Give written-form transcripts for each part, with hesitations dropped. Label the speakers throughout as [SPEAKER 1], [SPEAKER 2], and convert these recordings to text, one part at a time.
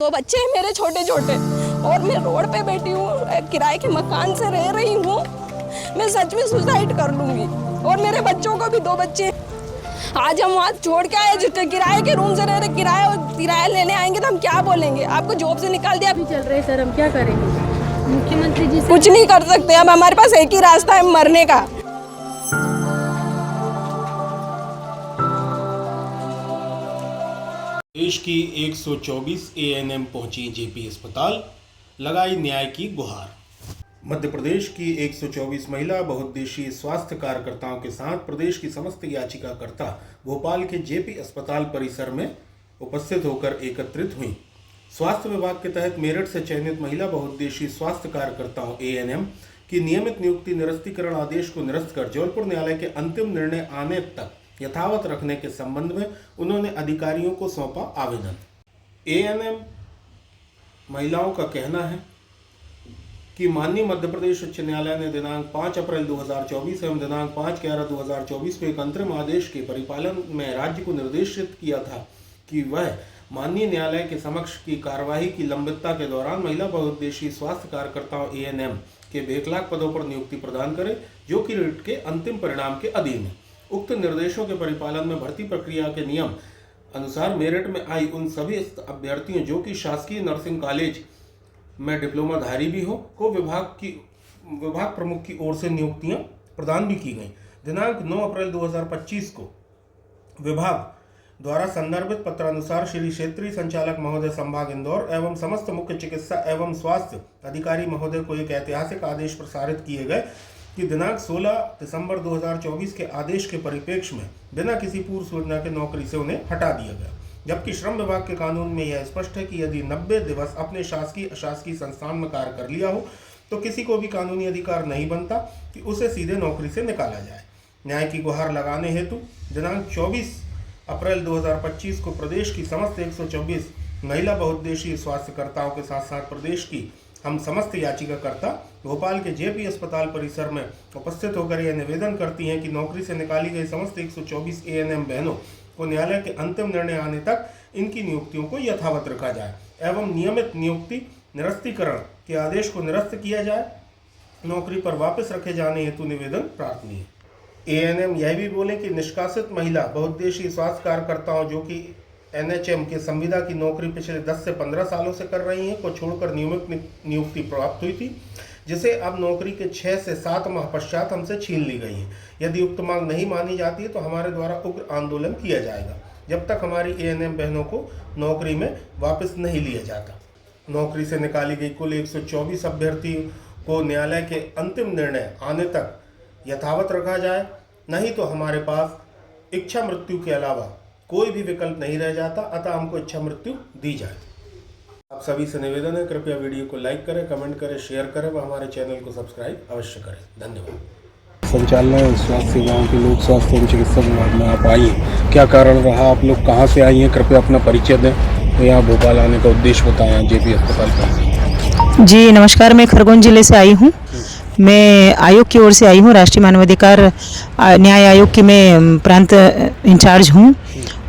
[SPEAKER 1] दो बच्चे हैं मेरे छोटे छोटे और मैं रोड पे बैठी हूँ, किराए के मकान से रह रही हूँ। मैं सच में सुसाइड कर लूंगी। और मेरे बच्चों को भी 2 बच्चे। आज हम वहाँ छोड़ के आए, जितने किराए के रूम से रह रहे, किराया लेने आएंगे तो हम क्या बोलेंगे? आपको जॉब से निकाल दिया।
[SPEAKER 2] चल रहे सर, हम क्या करेंगे? मुख्यमंत्री जी
[SPEAKER 1] कुछ नहीं कर सकते। अब हमारे पास एक ही रास्ता है मरने का।
[SPEAKER 3] देश की 124 एएनएम पहुंची जेपी अस्पताल, लगाई न्याय की गुहार। मध्य प्रदेश की 124 महिला बहुउद्देशीय स्वास्थ्य कार्यकर्ताओं के साथ प्रदेश की समस्त याचिकाकर्ता भोपाल के जेपी अस्पताल परिसर में उपस्थित होकर एकत्रित हुई। स्वास्थ्य विभाग के तहत मेरठ से चयनित महिला बहुउद्देशीय स्वास्थ्य कार्यकर्ताओं एएनएम की नियमित नियुक्ति निरस्तीकरण आदेश को निरस्त कर जबलपुर न्यायालय के अंतिम निर्णय आने तक यथावत रखने के संबंध में उन्होंने अधिकारियों को सौंपा आवेदन। एएनएम महिलाओं का कहना है कि माननीय मध्य प्रदेश उच्च न्यायालय ने दिनांक 5 अप्रैल 2024 एवं दिनांक 5/11/2024 को एक अंतरिम आदेश के परिपालन में राज्य को निर्देशित किया था कि वह माननीय न्यायालय के समक्ष की कार्यवाही की लंबितता के दौरान महिला बहुउद्देशीय स्वास्थ्य कार्यकर्ताओं एएनएम के 1 लाख पदों पर नियुक्ति प्रदान करे, जो कि रिट के अंतिम परिणाम के अधीन है। उक्त निर्देशों के परिपालन में भर्ती प्रक्रिया के नियम अनुसार मेरिट में आई उन सभी अभ्यर्थियों जो कि शासकीय नर्सिंग कॉलेज में डिप्लोमाधारी भी हो को विभाग प्रमुख की ओर से नियुक्तियां प्रदान भी की गई। दिनांक 9 अप्रैल 2025 को विभाग द्वारा संदर्भित पत्रानुसार श्री क्षेत्रीय संचालक महोदय संभाग इंदौर एवं समस्त मुख्य चिकित्सा एवं स्वास्थ्य अधिकारी महोदय को एक ऐतिहासिक आदेश प्रसारित किए गए कि दिनांक 16 दिसंबर 2024 के आदेश के परिप्रेक्ष्य में बिना किसी पूर्व सूचना के नौकरी से उन्हें हटा दिया गया। जबकि श्रम विभाग के कानून में यह स्पष्ट है कि यदि 90 दिवस अपने शासकीय अशासकीय संस्थान में कार्य कर लिया हो तो किसी को भी कानूनी अधिकार नहीं बनता कि उसे सीधे नौकरी से निकाला जाए। न्याय की गुहार लगाने हेतु दिनांक 24 अप्रैल 2025 को प्रदेश की समस्त 124 महिला बहुउद्देशीय स्वास्थ्यकर्ताओं के साथ साथ प्रदेश की हम समस्त याचिकाकर्ता भोपाल के जेपी अस्पताल परिसर में उपस्थित होकर यह निवेदन करती हैं कि नौकरी से निकाली गई समस्त 124 एएनएम बहनों को न्यायालय के अंतिम निर्णय आने तक इनकी नियुक्तियों को यथावत रखा जाए एवं नियमित नियुक्ति निरस्तीकरण के आदेश को निरस्त किया जाए। नौकरी पर वापस रखे जाने हेतु निवेदन प्रार्थनीय। एएनएम यह भी बोले कि निष्कासित महिला बहुउद्देशीय स्वास्थ्य कार्यकर्ताओं जो कि एनएचएम के संविदा की नौकरी पिछले 10 से 15 सालों से कर रही हैं को छोड़कर नियमित नियुक्ति प्राप्त हुई थी, जिसे अब नौकरी के 6 से 7 माह पश्चात हमसे छीन ली गई है। यदि उक्त मांग नहीं मानी जाती है तो हमारे द्वारा उग्र आंदोलन किया जाएगा जब तक हमारी एएनएम बहनों को नौकरी में वापस नहीं लिया जाता। नौकरी से निकाली गई कुल 124 अभ्यर्थियों को न्यायालय के अंतिम निर्णय आने तक यथावत रखा जाए, नहीं तो हमारे पास इच्छा मृत्यु के अलावा कोई भी विकल्प नहीं रह जाता, अतः हमको इच्छा मृत्यु दी जाए। आप सभी से निवेदन है, कृपया वीडियो को लाइक करें, कमेंट करें, शेयर करें व हमारे चैनल को सब्सक्राइब अवश्य करें। धन्यवाद।
[SPEAKER 4] संचालनालय स्वास्थ्य सेवाओं के लोक स्वास्थ्य एवं चिकित्सा विभाग में आप आई हैं, क्या कारण रहा? आप लोग कहाँ से आई हैं? कृपया अपना परिचय दें, तो यहाँ भोपाल आने का उद्देश्य बताएं जेपी अस्पताल पर।
[SPEAKER 5] जी नमस्कार, मैं खरगोन जिले से आई हूँ। मैं आयोग की ओर से आई हूँ, राष्ट्रीय मानवाधिकार न्याय आयोग की मैं प्रांत इंचार्ज हूँ।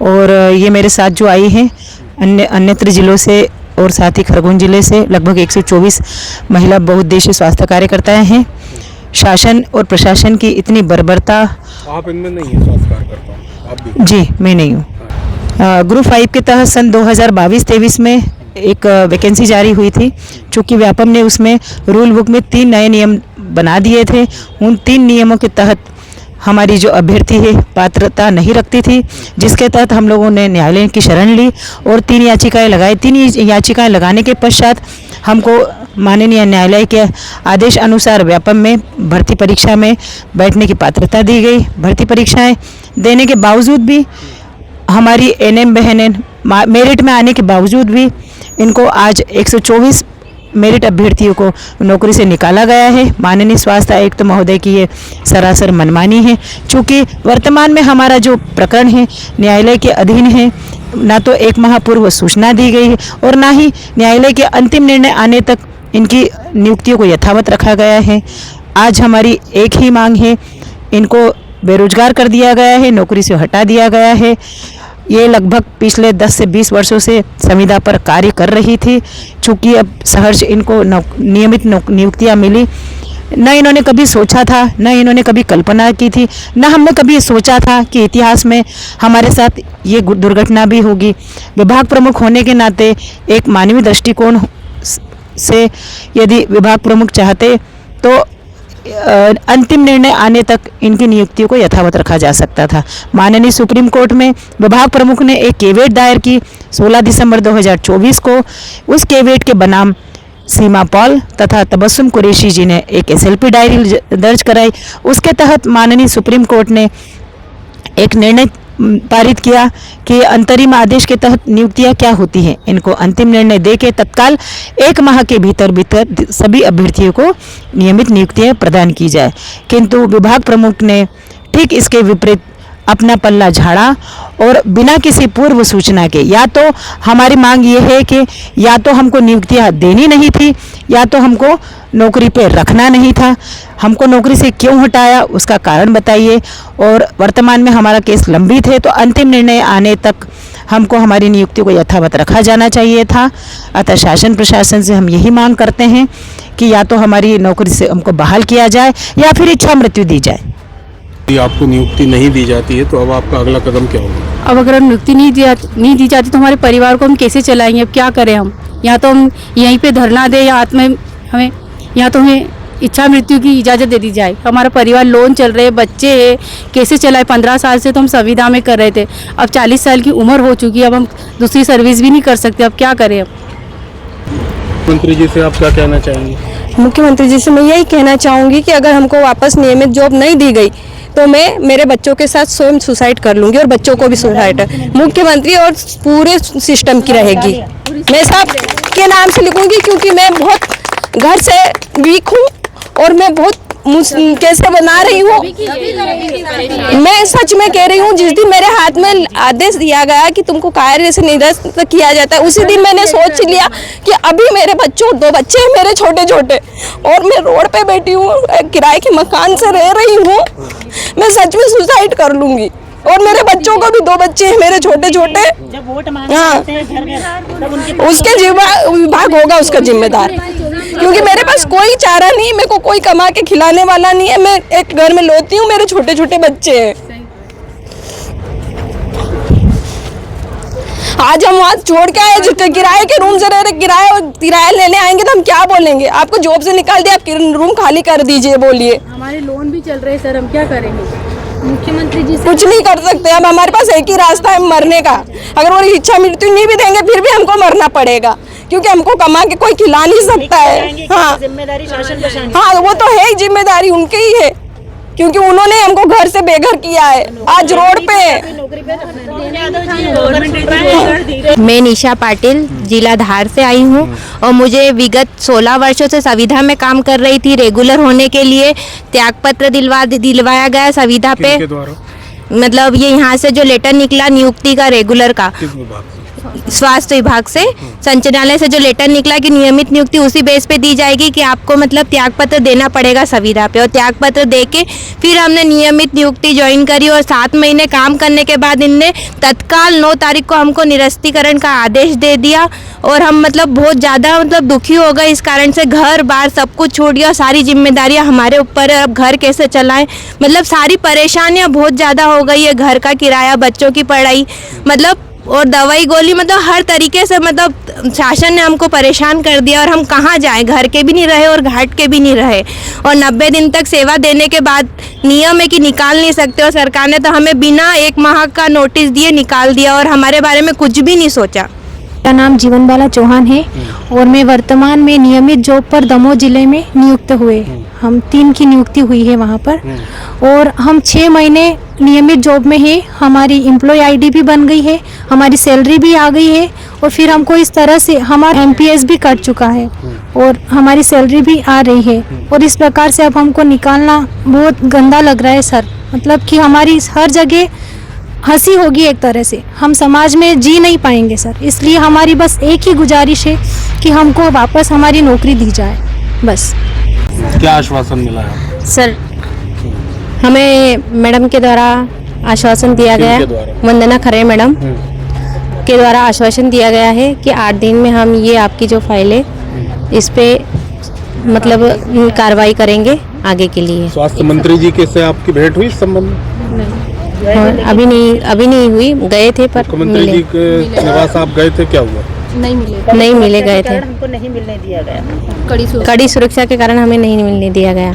[SPEAKER 5] और ये मेरे साथ जो आई हैं अन्यत्र जिलों से और साथ ही खरगोन जिले से लगभग 124 महिला बहुउद्देशीय स्वास्थ्य कार्यकर्ताएं हैं। शासन और प्रशासन की इतनी बर्बरता।
[SPEAKER 4] आप इनमें नहीं हैं स्वास्थ्य कार्यकर्ता? आप भी?
[SPEAKER 5] जी मैं नहीं हूँ। ग्रुप 5 के तहत सन 2022-23 में एक वैकेंसी जारी हुई थी। चूँकि व्यापम ने उसमें रूल बुक में 3 नए नियम बना दिए थे। उन 3 नियमों के तहत हमारी जो अभ्यर्थी है पात्रता नहीं रखती थी, जिसके तहत हम लोगों ने न्यायालय की शरण ली और 3 याचिकाएं लगाई। 3 याचिकाएं लगाने के पश्चात हमको माननीय न्यायालय के आदेश अनुसार व्यापम में भर्ती परीक्षा में बैठने की पात्रता दी गई। भर्ती परीक्षाएं देने के बावजूद भी हमारी एएनएम बहनें मेरिट में आने के बावजूद भी इनको आज 124 मेरिट अभ्यर्थियों को नौकरी से निकाला गया है। माननीय स्वास्थ्य आयुक्त महोदय की ये सरासर मनमानी है। चूँकि वर्तमान में हमारा जो प्रकरण है न्यायालय के अधीन है, ना तो 1 माह पूर्व सूचना दी गई है और ना ही न्यायालय के अंतिम निर्णय आने तक इनकी नियुक्तियों को यथावत रखा गया है। आज हमारी एक ही मांग है, इनको बेरोजगार कर दिया गया है, नौकरी से हटा दिया गया है। ये लगभग पिछले 10 से 20 वर्षों से संविदा पर कार्य कर रही थी। चूँकि अब सहर्ष इनको नियमित नियुक्तियाँ मिली, न इन्होंने कभी सोचा था, न इन्होंने कभी कल्पना की थी, न हमने कभी सोचा था कि इतिहास में हमारे साथ ये दुर्घटना भी होगी। विभाग प्रमुख होने के नाते एक मानवीय दृष्टिकोण से यदि विभाग प्रमुख चाहते तो अंतिम निर्णय आने तक इनकी नियुक्तियों को यथावत रखा जा सकता था। माननीय सुप्रीम कोर्ट में विभाग प्रमुख ने एक केवियट दायर की 16 दिसंबर 2024 को। उस केवियट के बनाम सीमा पॉल तथा तबस्सुम कुरैशी जी ने एक SLP डायरी दर्ज कराई। उसके तहत माननीय सुप्रीम कोर्ट ने एक निर्णय पारित किया कि अंतरिम आदेश के तहत नियुक्तियां क्या होती हैं, इनको अंतिम निर्णय दे के तत्काल 1 माह के भीतर सभी अभ्यर्थियों को नियमित नियुक्तियां प्रदान की जाए। किंतु विभाग प्रमुख ने ठीक इसके विपरीत अपना पल्ला झाड़ा और बिना किसी पूर्व सूचना के, या तो हमारी मांग ये है कि या तो हमको नियुक्तियां देनी नहीं थी या तो हमको नौकरी पे रखना नहीं था। हमको नौकरी से क्यों हटाया उसका कारण बताइए, और वर्तमान में हमारा केस लंबित है तो अंतिम निर्णय आने तक हमको हमारी नियुक्ति को यथावत रखा जाना चाहिए था। अतः शासन प्रशासन से हम यही मांग करते हैं कि या तो हमारी नौकरी से हमको बहाल किया जाए या फिर इच्छा मृत्यु दी जाए।
[SPEAKER 4] यदि आपको नियुक्ति नहीं दी जाती है तो अब आपका अगला कदम क्या होगा?
[SPEAKER 2] अब अगर नियुक्ति नहीं दी जाती तो हमारे परिवार को हम कैसे चलाएंगे? अब क्या करें हम? या तो हम यहीं पे धरना दें या हमें या तो हमें इच्छा मृत्यु की इजाज़त दे दी जाए। हमारा परिवार लोन चल रहे, बच्चे हैं, कैसे चलाए? 15 साल से तो हम संविदा में कर रहे थे, अब 40 साल की उम्र हो चुकी है, अब हम दूसरी सर्विस भी नहीं कर सकते। अब क्या करें?
[SPEAKER 4] मुख्यमंत्री जी से आप क्या कहना चाहेंगे?
[SPEAKER 1] मुख्यमंत्री जी से मैं यही कहना चाहूँगी कि अगर हमको वापस नियमित जॉब नहीं दी गई तो मैं मेरे बच्चों के साथ स्वयं सुसाइड कर लूँगी और बच्चों को भी सुसाइड, मुख्यमंत्री और पूरे सिस्टम की रहेगी। मैं सब के नाम से लिखूँगी क्योंकि मैं बहुत घर से वीक हूँ और मैं बहुत कैसे बना रही हूँ। मैं सच में कह रही हूँ, जिस दिन मेरे हाथ में आदेश दिया गया कि तुमको कार्य से निरस्त किया जाता है, उसी दिन मैंने सोच लिया कि अभी मेरे बच्चों 2 बच्चे हैं मेरे छोटे छोटे और मैं रोड पे बैठी हूँ, किराए के मकान से रह रही हूँ, मैं सच में सुसाइड कर लूँगी। और मेरे बच्चों को भी 2 बच्चे हैं मेरे छोटे छोटे। हाँ, उसके विभाग होगा उसका जिम्मेदार, क्योंकि मेरे पास कोई चारा नहीं, मेरे को कोई कमा के खिलाने वाला नहीं है। मैं एक घर में लोती हूँ, मेरे छोटे छोटे बच्चे हैं। आज हम वहाँ छोड़ के आए, किराए के रूम से रह रहे, किराया लेने आएंगे तो हम क्या बोलेंगे? आपको जॉब से निकाल दिया, आप रूम खाली कर दीजिए, बोलिए।
[SPEAKER 2] हमारे लोन भी चल रहे सर, हम क्या करेंगे? मुख्यमंत्री जी
[SPEAKER 1] कुछ नहीं कर सकते। अब हमारे पास एक ही रास्ता है मरने का। अगर वो इच्छा मृत्यु नहीं भी देंगे फिर भी हमको मरना पड़ेगा, क्योंकि हमको कमा के कोई खिला नहीं सकता है। हाँ, हाँ, वो तो है, जिम्मेदारी उनकी ही है, क्योंकि उन्होंने हमको घर से बेघर किया है, आज रोड पे।
[SPEAKER 6] मैं निशा पाटिल जिला धार से आई हूँ और मुझे विगत 16 वर्षों से संविदा में काम कर रही थी। रेगुलर होने के लिए त्यागपत्र दिलवाया गया संविदा पे, मतलब ये यहाँ से जो लेटर निकला नियुक्ति का रेगुलर का, स्वास्थ्य विभाग से, संचालनालय से जो लेटर निकला कि नियमित नियुक्ति उसी बेस पे दी जाएगी कि आपको मतलब त्यागपत्र देना पड़ेगा संविदा पे, और त्यागपत्र देके फिर हमने नियमित नियुक्ति ज्वाइन करी और 7 महीने काम करने के बाद इनने तत्काल 9 तारीख को हमको निरस्तीकरण का आदेश दे दिया और हम मतलब बहुत ज़्यादा मतलब दुखी हो गए। इस कारण से घर बार सब कुछ छूट गया, सारी जिम्मेदारियाँ हमारे ऊपर है, अब घर कैसे चलाएं, मतलब सारी परेशानियाँ बहुत ज़्यादा हो गई है। घर का किराया, बच्चों की पढ़ाई, मतलब और दवाई गोली, मतलब हर तरीके से मतलब शासन ने हमको परेशान कर दिया और हम कहाँ जाएं? घर के भी नहीं रहे और घाट के भी नहीं रहे, और 90 दिन तक सेवा देने के बाद नियम है कि निकाल नहीं सकते, और सरकार ने तो हमें बिना 1 माह का नोटिस दिए निकाल दिया और हमारे बारे में कुछ भी नहीं सोचा।
[SPEAKER 7] मेरा नाम जीवनबाला चौहान है और मैं वर्तमान में नियमित जॉब पर दमोह जिले में नियुक्त हुए। हम 3 की नियुक्ति हुई है वहाँ पर, और हम 6 महीने नियमित जॉब में है। हमारी एम्प्लॉय आईडी भी बन गई है, हमारी सैलरी भी आ गई है, और फिर हमको इस तरह से हमारा MPS भी कट चुका है और हमारी सैलरी भी आ रही है, और इस प्रकार से अब हमको निकालना बहुत गंदा लग रहा है सर। मतलब कि हमारी हर जगह हंसी होगी एक तरह से, हम समाज में जी नहीं पाएंगे सर। इसलिए हमारी बस एक ही गुजारिश है कि हमको वापस हमारी नौकरी दी जाए, बस।
[SPEAKER 4] क्या आश्वासन मिला है?
[SPEAKER 6] सर, हमें मैडम के द्वारा आश्वासन दिया गया
[SPEAKER 4] किनके द्वारा?
[SPEAKER 6] वंदना खरे मैडम के द्वारा आश्वासन दिया गया है कि 8 दिन में हम ये आपकी जो फाइल है इस पे मतलब कार्रवाई करेंगे आगे के लिए।
[SPEAKER 4] स्वास्थ्य मंत्री जी के से आपकी भेंट हुई इस संबंध में?
[SPEAKER 6] और अभी नहीं हुई, गए थे पर
[SPEAKER 4] मुख्यमंत्री जी के निवास आप गए थे, क्या हुआ?
[SPEAKER 6] नहीं मिले गए थे।
[SPEAKER 5] हमको नहीं मिलने दिया गया।
[SPEAKER 6] कड़ी सुरक्षा के कारण हमें नहीं मिलने दिया गया।